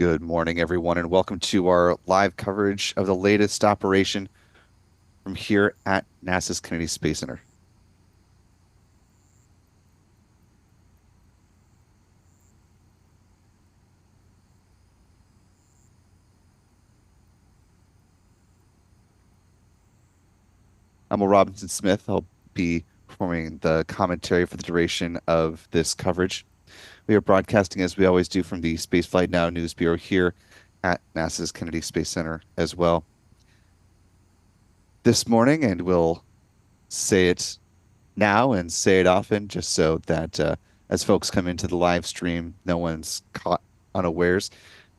Good morning, everyone, and welcome to our live coverage of the latest operation from here at NASA's Kennedy Space Center. I'm Will Robinson Smith. I'll be performing the commentary for the duration of this coverage. We are broadcasting, as we always do, from the Spaceflight Now News Bureau here at NASA's Kennedy Space Center as well. This morning, and we'll say it now and say it often, just so that as folks come into the live stream, no one's caught unawares.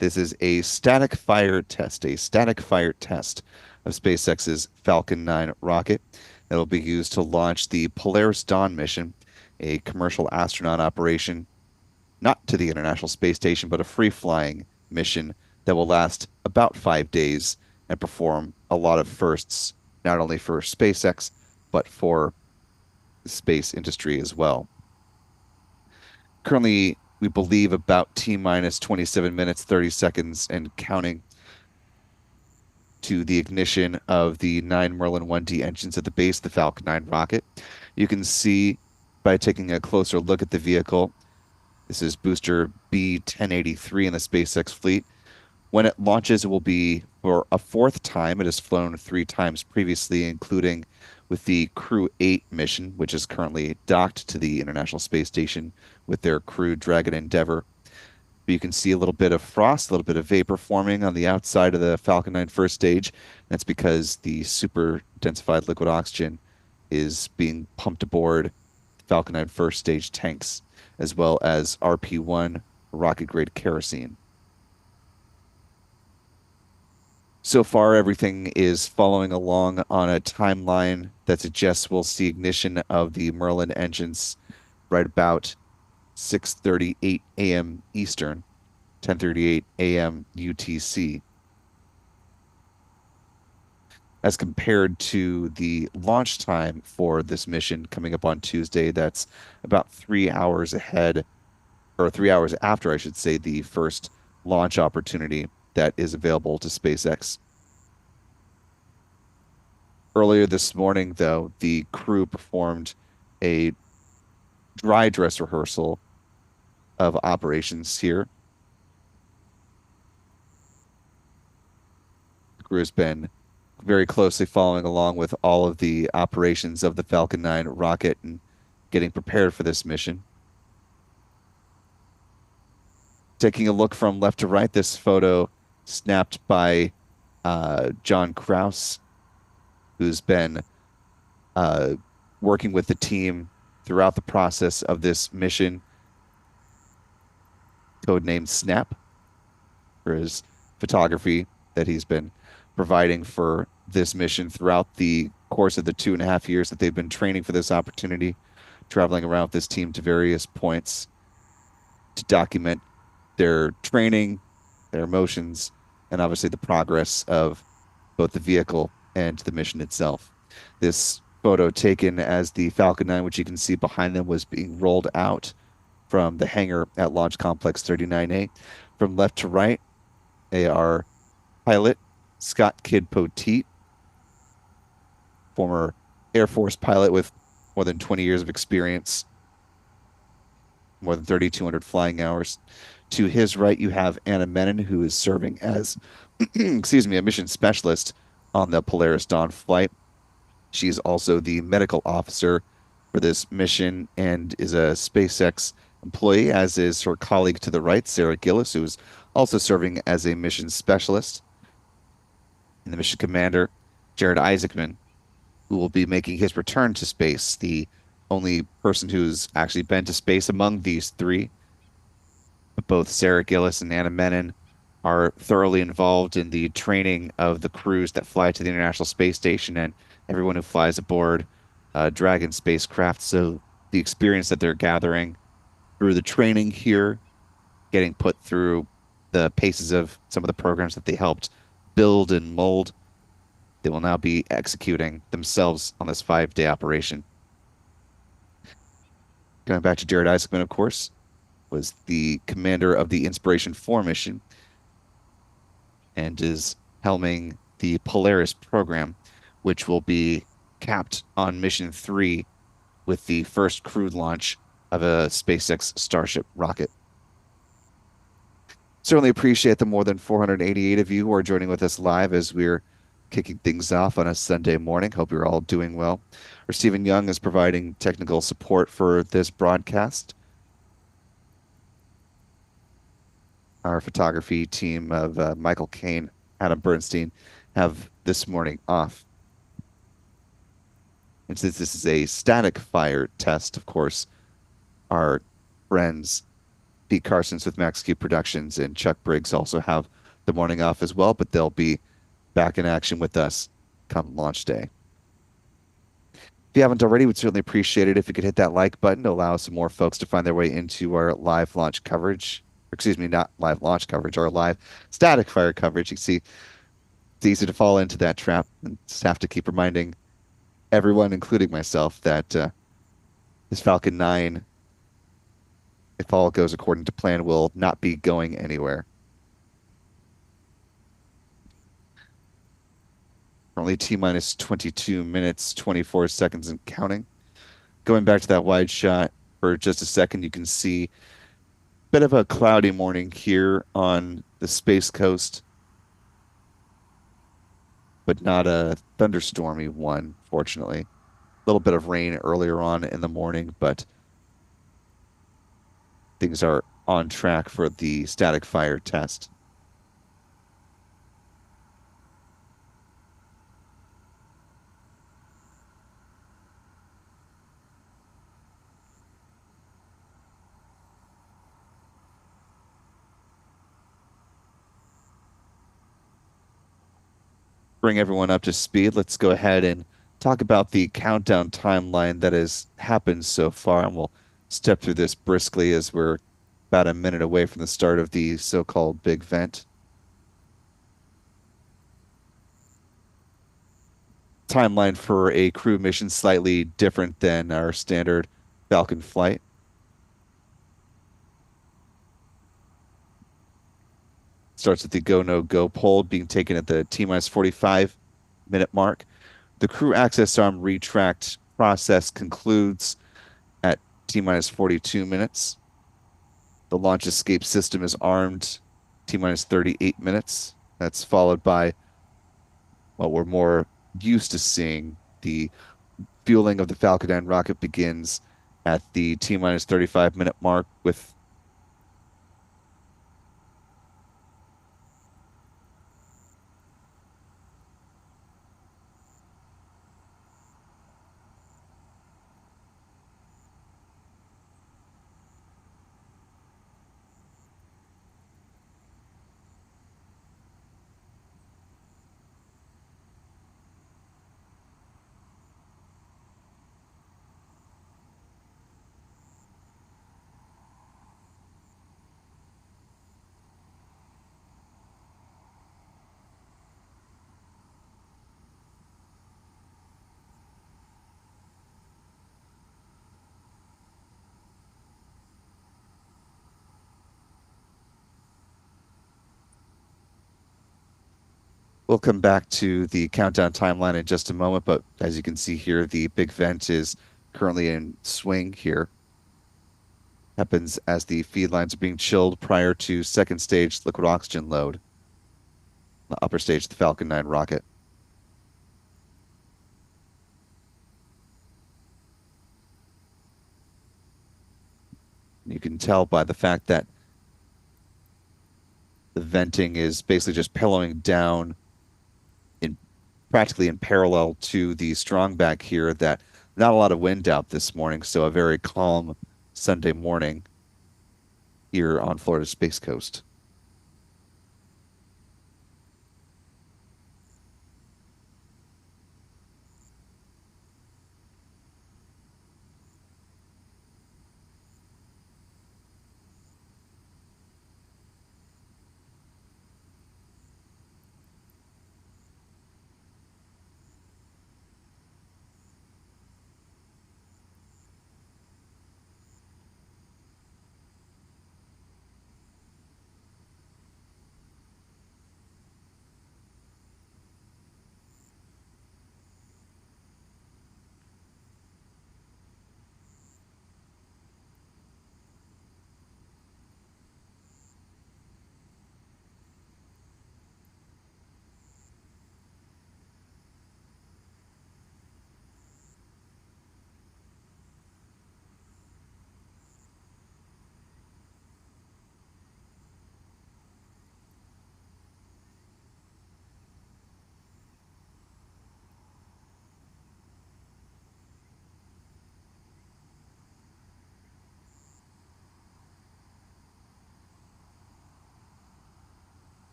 This is a static fire test of SpaceX's Falcon 9 rocket that will be used to launch the Polaris Dawn mission, a commercial astronaut operation, not to the International Space Station, but a free-flying mission that will last about 5 days and perform a lot of firsts, not only for SpaceX, but for the space industry as well. Currently, we believe about T-minus 27 minutes, 30 seconds, and counting to the ignition of the 9 Merlin 1D engines at the base of the Falcon 9 rocket. You can see by taking a closer look at the vehicle, this is booster B1083 in the SpaceX fleet. When it launches, it will be for a fourth time. It has flown 3 times previously, including with the Crew 8 mission, which is currently docked to the International Space Station with their Crew Dragon Endeavour. But you can see a little bit of frost, a little bit of vapor forming on the outside of the Falcon 9 first stage. That's because the super densified liquid oxygen is being pumped aboard the Falcon 9 first stage tanks, as well as RP1 rocket-grade kerosene. So far, everything is following along on a timeline that suggests we'll see ignition of the Merlin engines right about 6:38 a.m. Eastern, 10:38 a.m. UTC. As compared to the launch time for this mission coming up on Tuesday, that's about 3 hours ahead, or 3 hours after, I should say, the first launch opportunity that is available to SpaceX. Earlier this morning, though, the crew performed a dry dress rehearsal of operations here. The crew has been very closely following along with all of the operations of the Falcon 9 rocket and getting prepared for this mission. Taking a look from left to right, this photo snapped by John Krause, who's been working with the team throughout the process of this mission, codenamed Snap, for his photography that he's been providing for this mission throughout the course of the 2.5 years that they've been training for this opportunity, traveling around with this team to various points to document their training, their emotions, and obviously the progress of both the vehicle and the mission itself. This photo taken as the Falcon 9, which you can see behind them, was being rolled out from the hangar at Launch Complex 39A. From left to right, they are pilot Scott Kidd Poteet, former Air Force pilot with more than 20 years of experience, more than 3,200 flying hours. To his right, you have Anna Menon, who is serving as, excuse me, a mission specialist on the Polaris Dawn flight. She's also the medical officer for this mission and is a SpaceX employee, as is her colleague to the right, Sarah Gillis, who is also serving as a mission specialist. And the mission commander, Jared Isaacman, who will be making his return to space, the only person who's actually been to space among these three. Both Sarah Gillis and Anna Menon are thoroughly involved in the training of the crews that fly to the International Space Station and everyone who flies aboard Dragon spacecraft. So the experience that they're gathering through the training here, getting put through the paces of some of the programs that they helped build and mold, they will now be executing themselves on this 5-day operation. Going back to Jared Isaacman, of course, was the commander of the Inspiration 4 mission. and is helming the Polaris program, which will be capped on mission 3 with the first crewed launch of a SpaceX Starship rocket. Certainly appreciate the more than 488 of you who are joining with us live as we're kicking things off on a Sunday morning. Hope you're all doing well. Our Stephen Young is providing technical support for this broadcast. Our photography team of Michael Kane, Adam Bernstein have this morning off. And since this is a static fire test, of course, our friends Pete Carson's with Max Q Productions and Chuck Briggs also have the morning off as well, but they'll be back in action with us come launch day. If you haven't already, we'd certainly appreciate it if you could hit that like button to allow some more folks to find their way into our live launch coverage. Excuse me, not live launch coverage, our live static fire coverage. You see, it's easy to fall into that trap and just have to keep reminding everyone, including myself, that this Falcon 9, if all goes according to plan, will not be going anywhere. Only T minus 22 minutes, 24 seconds and counting. Going back to that wide shot for just a second, you can see a bit of a cloudy morning here on the Space Coast, but not a thunderstormy one, fortunately. A little bit of rain earlier on in the morning, but things are on track for the static fire test. Bring everyone up to speed, let's go ahead and talk about the countdown timeline that has happened so far, and we'll step through this briskly as we're about a minute away from the start of the so-called big vent. Timeline for a crew mission slightly different than our standard Falcon flight. Starts with the go, no go poll being taken at the T minus 45-minute mark. The crew access arm retract process concludes at T minus 42 minutes. The launch escape system is armed T minus 38 minutes. That's followed by what we're more used to seeing. The fueling of the Falcon 9 rocket begins at the T minus 35-minute mark with we'll come back to the countdown timeline in just a moment, but as you can see here, the big vent is currently in swing here. Happens as the feed lines are being chilled prior to second stage liquid oxygen load, the upper stage of the Falcon 9 rocket. You can tell by the fact that the venting is basically just pillowing down in practically in parallel to the strong back here that not a lot of wind out this morning, so a very calm Sunday morning here on Florida's Space Coast.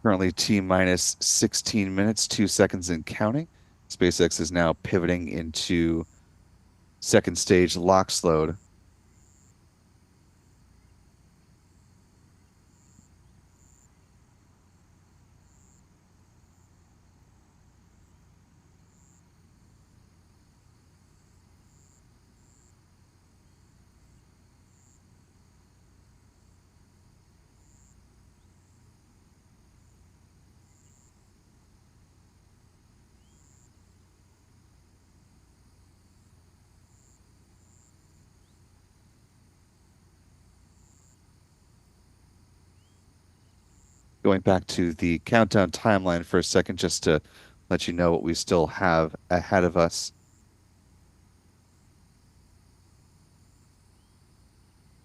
Currently T minus 16 minutes, 2 seconds and counting. SpaceX is now pivoting into second stage LOX load. Going back to the countdown timeline for a second, just to let you know what we still have ahead of us.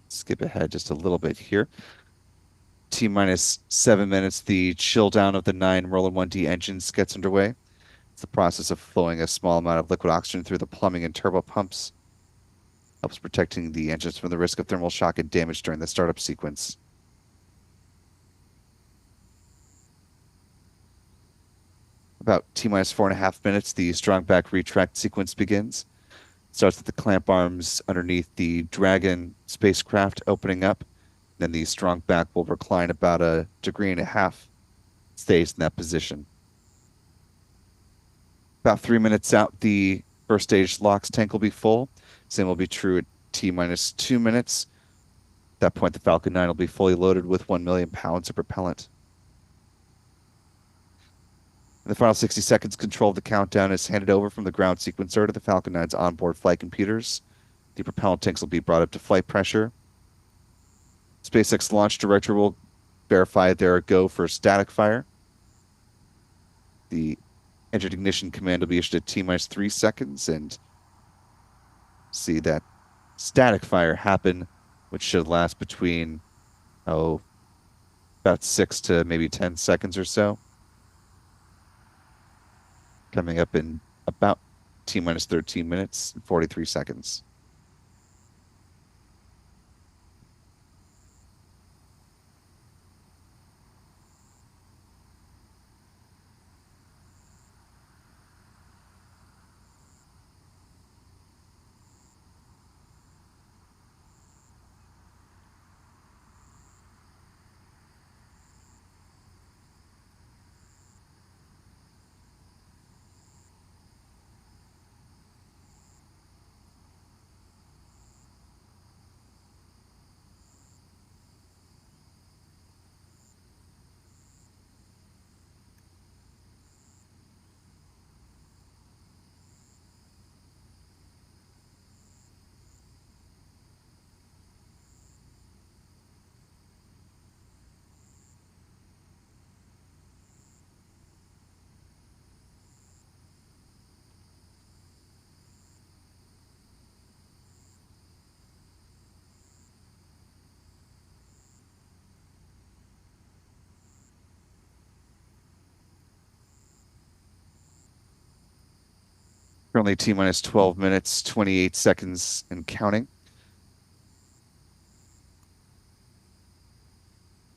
Skip ahead just a little bit here. T minus 7 minutes, the chill down of the 9 Merlin 1D engines gets underway. It's the process of flowing a small amount of liquid oxygen through the plumbing and turbo pumps. Helps protecting the engines from the risk of thermal shock and damage during the startup sequence. About T minus 4.5 minutes, the strong back retract sequence begins. Starts with the clamp arms underneath the Dragon spacecraft opening up. Then the strong back will recline about 1.5 degrees, stays in that position. About 3 minutes out, the first stage LOX tank will be full. Same will be true at T minus 2 minutes. At that point, the Falcon 9 will be fully loaded with 1 million pounds of propellant. In the final 60 seconds, control of the countdown is handed over from the ground sequencer to the Falcon 9's onboard flight computers. The propellant tanks will be brought up to flight pressure. SpaceX launch director will verify their go for static fire. The engine ignition command will be issued at T minus 3 seconds, and see that static fire happen, which should last between, about 6 to maybe 10 seconds or so. Coming up in about T minus 13 minutes and 43 seconds. Currently T minus 12 minutes, 28 seconds and counting.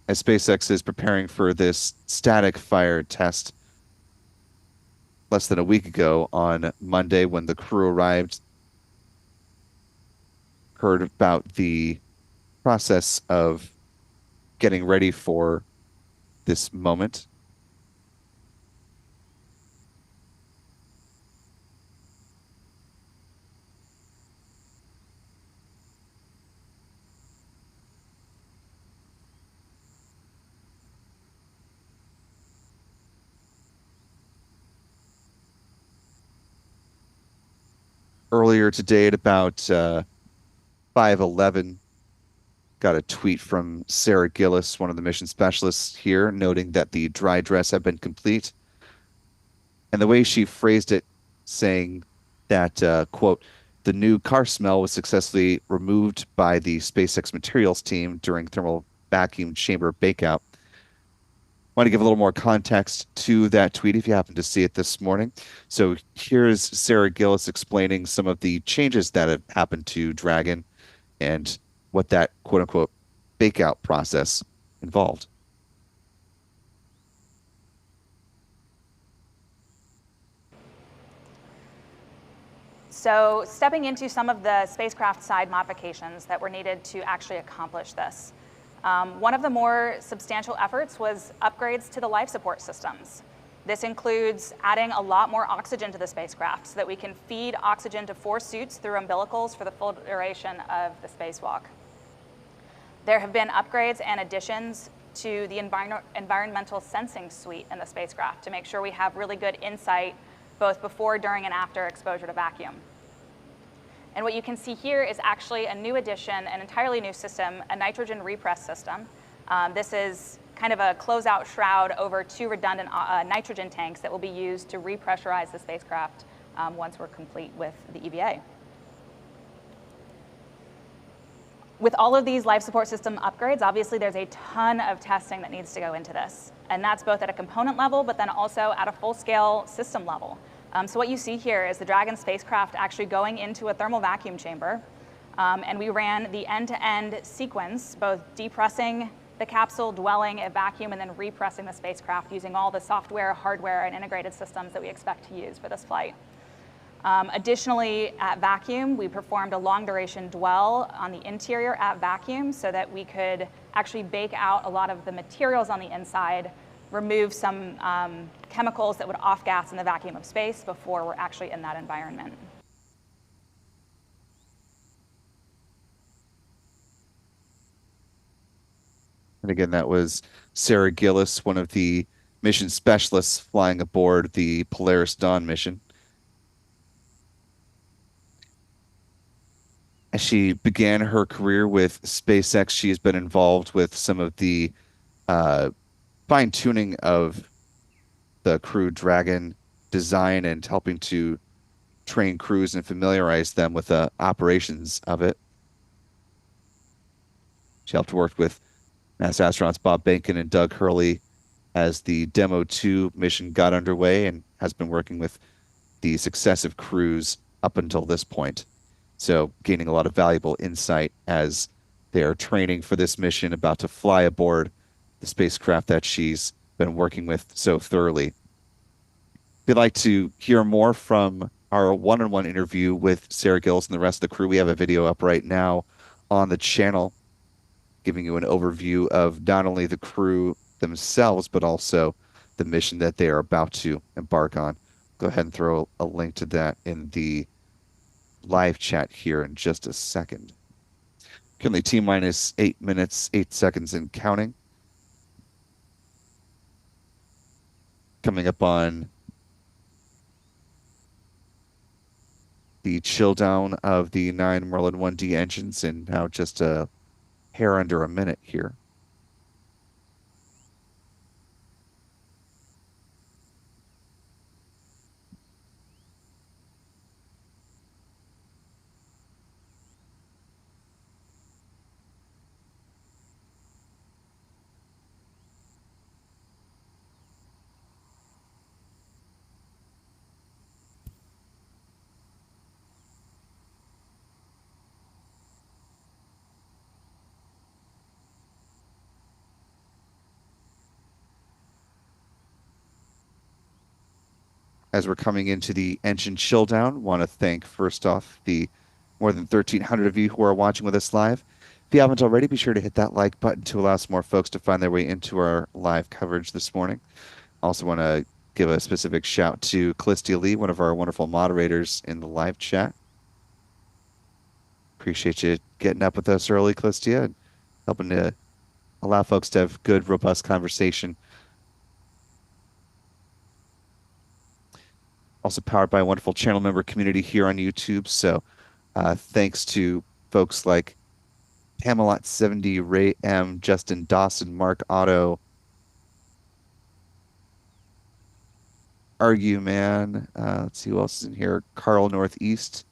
As SpaceX is preparing for this static fire test less than a week ago on Monday when the crew arrived, heard about the process of getting ready for this moment. Earlier today at about 5:11, got a tweet from Sarah Gillis, one of the mission specialists here, noting that the dry dress had been complete. And the way she phrased it, saying that, quote, the new car smell was successfully removed by the SpaceX materials team during thermal vacuum chamber bakeout. Want to give a little more context to that tweet if you happen to see it this morning. So here's Sarah Gillis explaining some of the changes that have happened to Dragon and what that quote unquote bakeout process involved. So stepping into some of the spacecraft side modifications that were needed to actually accomplish this. One of the more substantial efforts was upgrades to the life support systems. This includes adding a lot more oxygen to the spacecraft so that we can feed oxygen to 4 suits through umbilicals for the full duration of the spacewalk. There have been upgrades and additions to the environmental sensing suite in the spacecraft to make sure we have really good insight both before, during, and after exposure to vacuum. And what you can see here is actually a new addition, an entirely new system, a nitrogen repress system. This is kind of a closeout shroud over 2 redundant nitrogen tanks that will be used to repressurize the spacecraft once we're complete with the EVA. With all of these life support system upgrades, obviously there's a ton of testing that needs to go into this. And that's both at a component level, but then also at a full-scale system level. So what you see here is the Dragon spacecraft actually going into a thermal vacuum chamber. And we ran the end-to-end sequence, both depressing the capsule, dwelling at vacuum, and then repressing the spacecraft using all the software, hardware, and integrated systems that we expect to use for this flight. Additionally, at vacuum, we performed a long-duration dwell on the interior at vacuum so that we could actually bake out a lot of the materials on the inside, remove some chemicals that would off-gas in the vacuum of space before we're actually in that environment. And again, that was Sarah Gillis, one of the mission specialists flying aboard the Polaris Dawn mission. As she began her career with SpaceX, she has been involved with some of the fine-tuning of the Crew Dragon design and helping to train crews and familiarize them with the operations of it. She helped work with NASA astronauts Bob Behnken and Doug Hurley as the Demo 2 mission got underway and has been working with the successive crews up until this point. So gaining a lot of valuable insight as they are training for this mission, about to fly aboard the spacecraft that she's been working with so thoroughly. If you'd like to hear more from our one-on-one interview with Sarah Gillis and the rest of the crew, we have a video up right now on the channel giving you an overview of not only the crew themselves, but also the mission that they are about to embark on. Go ahead and throw a link to that in the live chat here in just a second. Currently T-minus 8 minutes, 8 seconds and counting. Coming up on the chill down of the 9 Merlin 1D engines, and now just a hair under a minute here. As we're coming into the engine chill down, want to thank first off the more than 1,300 of you who are watching with us live. If you haven't already, be sure to hit that like button to allow some more folks to find their way into our live coverage this morning. Also want to give a specific shout to Callistia Lee, one of our wonderful moderators in the live chat. Appreciate you getting up with us early, Callistia, and helping to allow folks to have good, robust conversation. Also powered by a wonderful channel member community here on YouTube. So thanks to folks like Pamelot 70, Ray M, Justin Dawson, Mark Otto, Argue Man. Let's see who else is in here. Carl Northeast.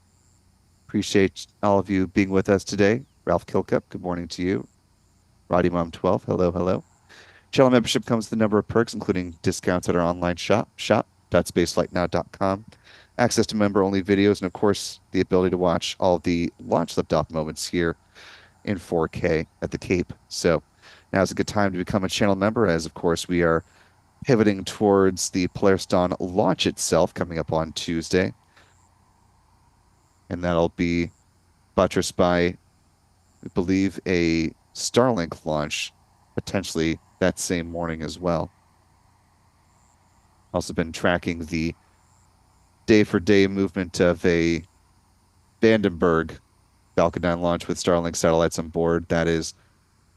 Appreciate all of you being with us today. Ralph Kilcup, good morning to you. Roddy Mom 12, hello, hello. Channel membership comes with a number of perks, including discounts at our online shop.spaceflightnow.com, access to member-only videos, and of course, the ability to watch all the launch liftoff moments here in 4K at the Cape. So now's a good time to become a channel member, as of course we are pivoting towards the Polaris Dawn launch itself coming up on Tuesday. and that'll be buttressed by, I believe, a Starlink launch potentially that same morning as well. Also been tracking the day for day movement of a Vandenberg Falcon 9 launch with Starlink satellites on board. That is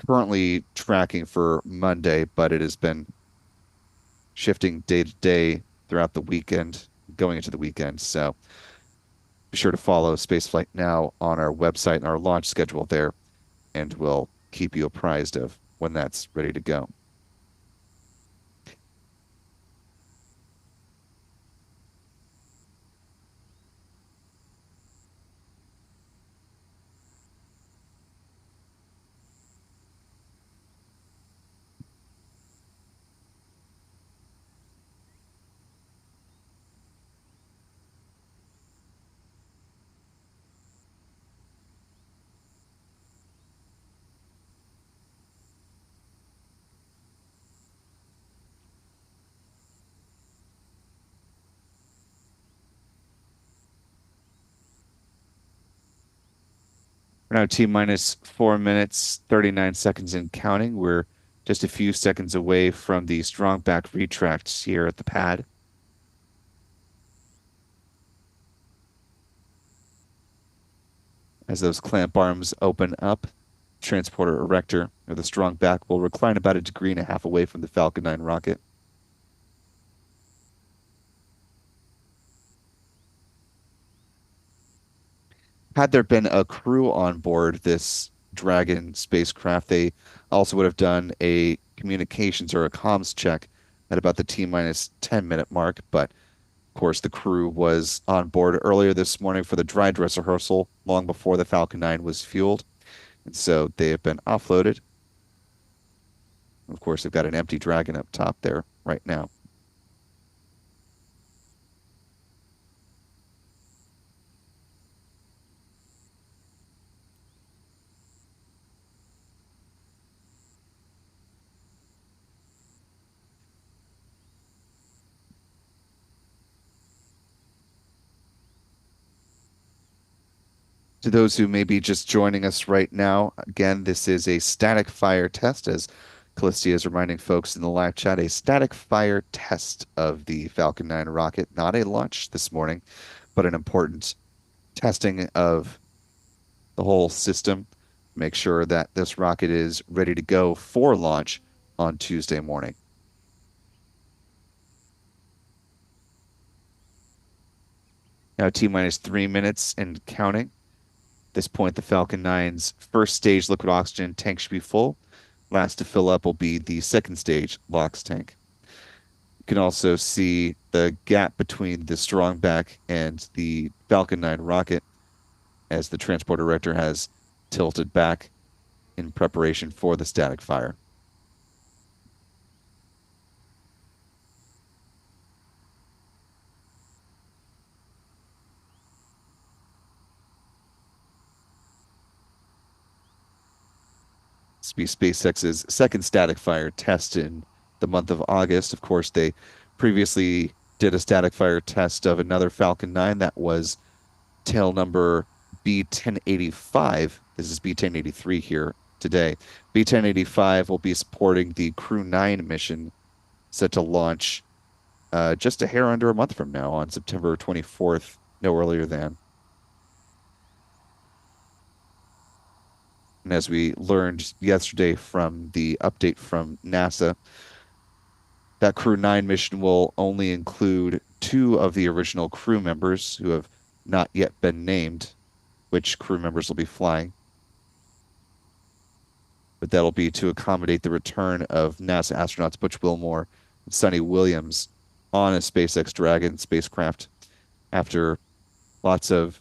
currently tracking for Monday, but it has been shifting day to day throughout the weekend, going into the weekend. So be sure to follow Spaceflight Now on our website and our launch schedule there, and we'll keep you apprised of when that's ready to go. We're now T minus 4 minutes, 39 seconds and counting. We're just a few seconds away from the strong back retracts here at the pad. As those clamp arms open up, transporter erector or the strong back will recline about 1.5 degrees away from the Falcon 9 rocket. Had there been a crew on board this Dragon spacecraft, they also would have done a communications or a comms check at about the T minus 10 minute mark. But of course, the crew was on board earlier this morning for the dry dress rehearsal long before the Falcon 9 was fueled. And so they have been offloaded. Of course, they've got an empty Dragon up top there right now. To those who may be just joining us right now, again, this is a static fire test, as Callistia is reminding folks in the live chat, a static fire test of the Falcon 9 rocket, not a launch this morning, but an important testing of the whole system. Make sure that this rocket is ready to go for launch on Tuesday morning. Now, T minus 3 minutes and counting. At this point, the Falcon 9's first stage liquid oxygen tank should be full. Last to fill up will be the second stage LOX tank. You can also see the gap between the strong back and the Falcon 9 rocket as the transporter erector has tilted back in preparation for the static fire. This will be SpaceX's second static fire test in the month of August. Of course, they previously did a static fire test of another Falcon 9 that was tail number B1085. This is B1083 here today. B1085 will be supporting the Crew 9 mission set to launch just a hair under a month from now on September 24th, no earlier than. And as we learned yesterday from the update from NASA, that Crew 9 mission will only include two of the original crew members who have not yet been named, which crew members will be flying. But that'll be to accommodate the return of NASA astronauts Butch Wilmore and Sonny Williams on a SpaceX Dragon spacecraft after lots of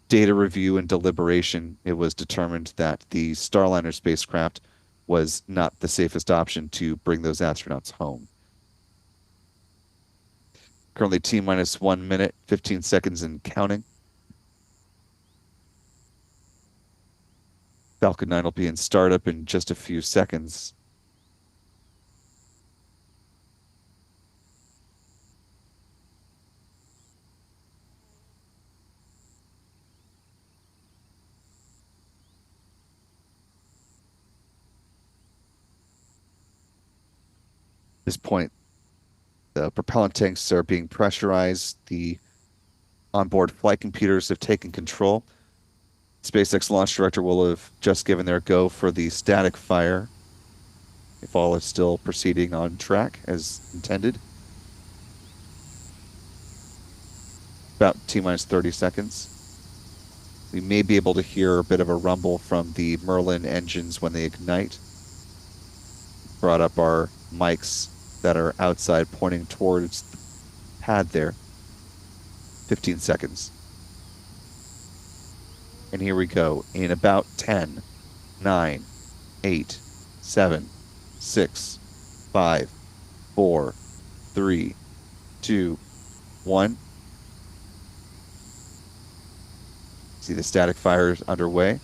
data review and deliberation. It was determined that the Starliner spacecraft was not the safest option to bring those astronauts home. Currently T minus 1 minute, 15 seconds and counting. Falcon 9 will be in startup in just a few seconds. this point, the propellant tanks are being pressurized. The onboard flight computers have taken control. SpaceX launch director will have just given their go for the static fire if all is still proceeding on track as intended. About T-minus 30 seconds. We may be able to hear a bit of a rumble from the Merlin engines when they ignite. Brought up our mics that are outside pointing towards the pad there. 15 seconds. And here we go in about 10, 9, 8, 7, 6, 5, 4, 3, 2, 1. See the static fire is underway.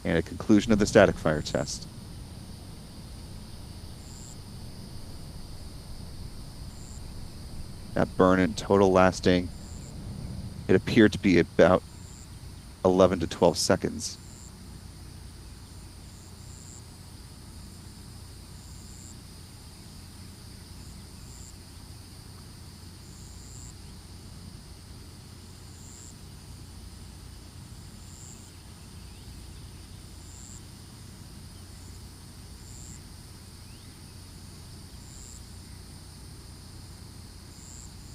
And a conclusion of the static fire test. That burn in total lasting, it appeared to be about 11 to 12 seconds.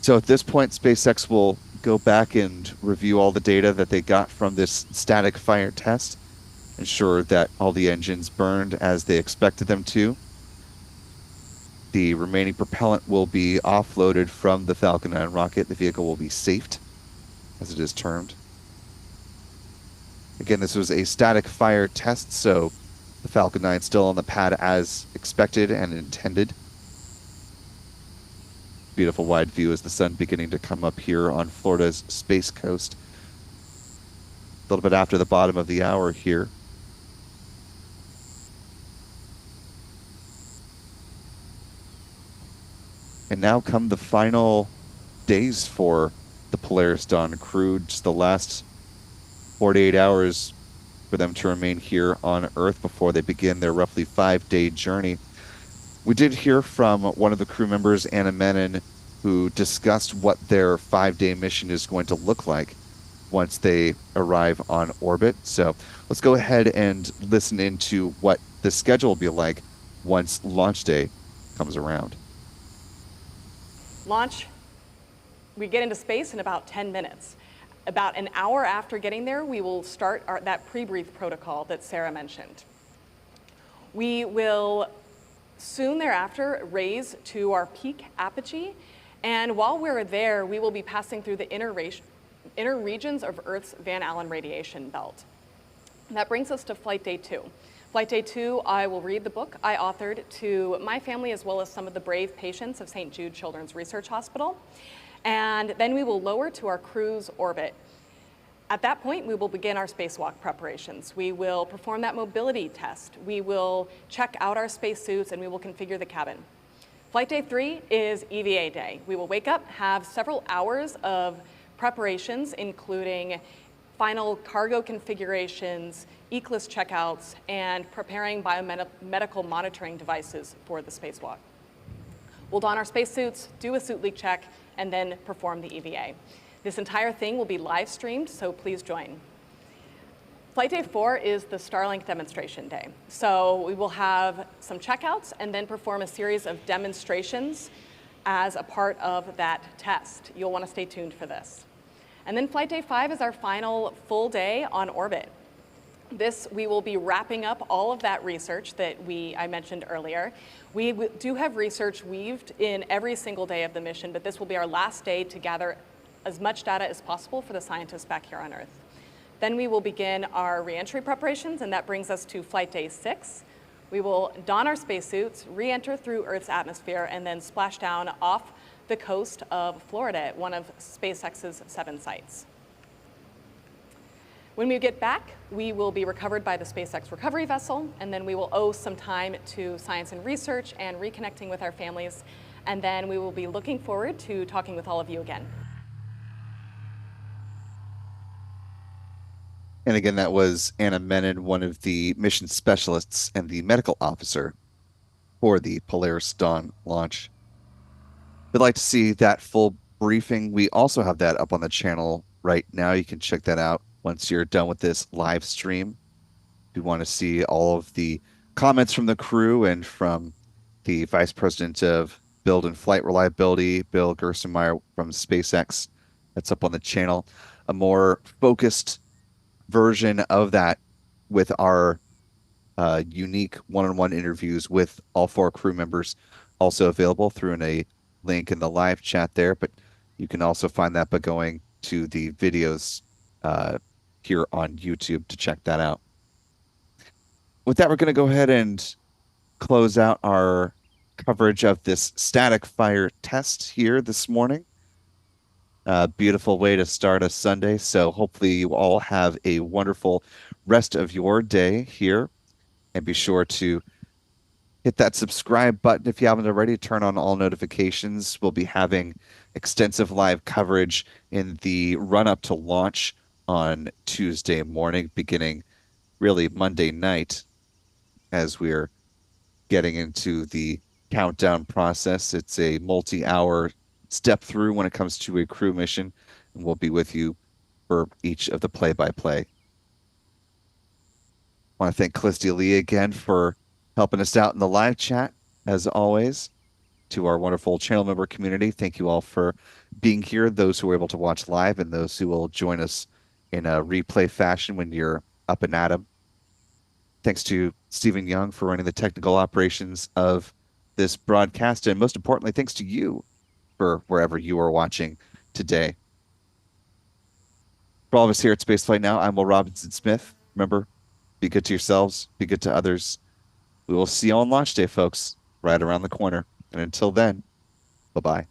So at this point, SpaceX will go back and review all the data that they got from this static fire test, ensure that all the engines burned as they expected them to. The remaining propellant will be offloaded from the Falcon 9 rocket. The vehicle will be safed, as it is termed. Again, this was a static fire test, so the Falcon 9 still on the pad as expected and intended. Beautiful wide view as the sun beginning to come up here on Florida's Space Coast. A little bit after the bottom of the hour here. And now come the final days for the Polaris Dawn crew. Just the last 48 hours for them to remain here on Earth before they begin their roughly 5-day journey. We did hear from one of the crew members, Anna Menon, who discussed what their 5-day mission is going to look like once they arrive on orbit. So let's go ahead and listen into what the schedule will be like once launch day comes around. Launch, we get into space in about 10 minutes. About an hour after getting there, we will start that pre-brief protocol that Sarah mentioned. We will soon thereafter raise to our peak apogee, and while we're there, we will be passing through the inner regions of Earth's Van Allen radiation belt. And that brings us to Flight Day 2. Flight Day 2, I will read the book I authored to my family as well as some of the brave patients of St. Jude Children's Research Hospital. And then we will lower to our cruise orbit. At that point, we will begin our spacewalk preparations. We will perform that mobility test. We will check out our spacesuits, and we will configure the cabin. Flight Day 3 is EVA day. We will wake up, have several hours of preparations, including final cargo configurations, ECLIS checkouts, and preparing biomedical monitoring devices for the spacewalk. We'll don our spacesuits, do a suit leak check, and then perform the EVA. This entire thing will be live streamed, so please join. Flight Day 4 is the Starlink demonstration day. So we will have some checkouts and then perform a series of demonstrations as a part of that test. You'll want to stay tuned for this. And then Flight Day 5 is our final full day on orbit. We will be wrapping up all of that research that I mentioned earlier. We do have research weaved in every single day of the mission, but this will be our last day to gather as much data as possible for the scientists back here on Earth. Then we will begin our reentry preparations, and that brings us to Flight Day 6. We will don our spacesuits, re-enter through Earth's atmosphere, and then splash down off the coast of Florida at one of SpaceX's 7 sites. When we get back, we will be recovered by the SpaceX recovery vessel, and then we will owe some time to science and research and reconnecting with our families, and then we will be looking forward to talking with all of you again. And again, that was Anna Menon, one of the mission specialists and the medical officer for the Polaris Dawn launch. If you'd like to see that full briefing, we also have that up on the channel right now. You can check that out once you're done with this live stream. If you want to see all of the comments from the crew and from the Vice President of Build and Flight Reliability, Bill Gerstenmaier from SpaceX, that's up on the channel. A more focused version of that with our unique one-on-one interviews with all four crew members, also available through a link in the live chat there. But you can also find that by going to the videos here on YouTube to check that out. With that, we're going to go ahead and close out our coverage of this static fire test here this morning. Beautiful way to start a Sunday. So hopefully you all have a wonderful rest of your day here. And be sure to hit that subscribe button if you haven't already. Turn on all notifications. We'll be having extensive live coverage in the run up to launch on Tuesday morning, beginning really Monday night as we're getting into the countdown process. It's a multi-hour step through when it comes to a crew mission, and we'll be with you for each of the play-by-play. I want to thank Callistia Lee again for helping us out in the live chat, as always. To our wonderful channel member community, thank you all for being here, those who were able to watch live and those who will join us in a replay fashion when you're up and at 'em. Thanks to Stephen Young for running the technical operations of this broadcast. And most importantly, thanks to you for wherever you are watching today. For all of us here at Spaceflight Now, I'm Will Robinson Smith. Remember, be good to yourselves, be good to others. We will see you on launch day, folks, right around the corner. And until then, bye-bye.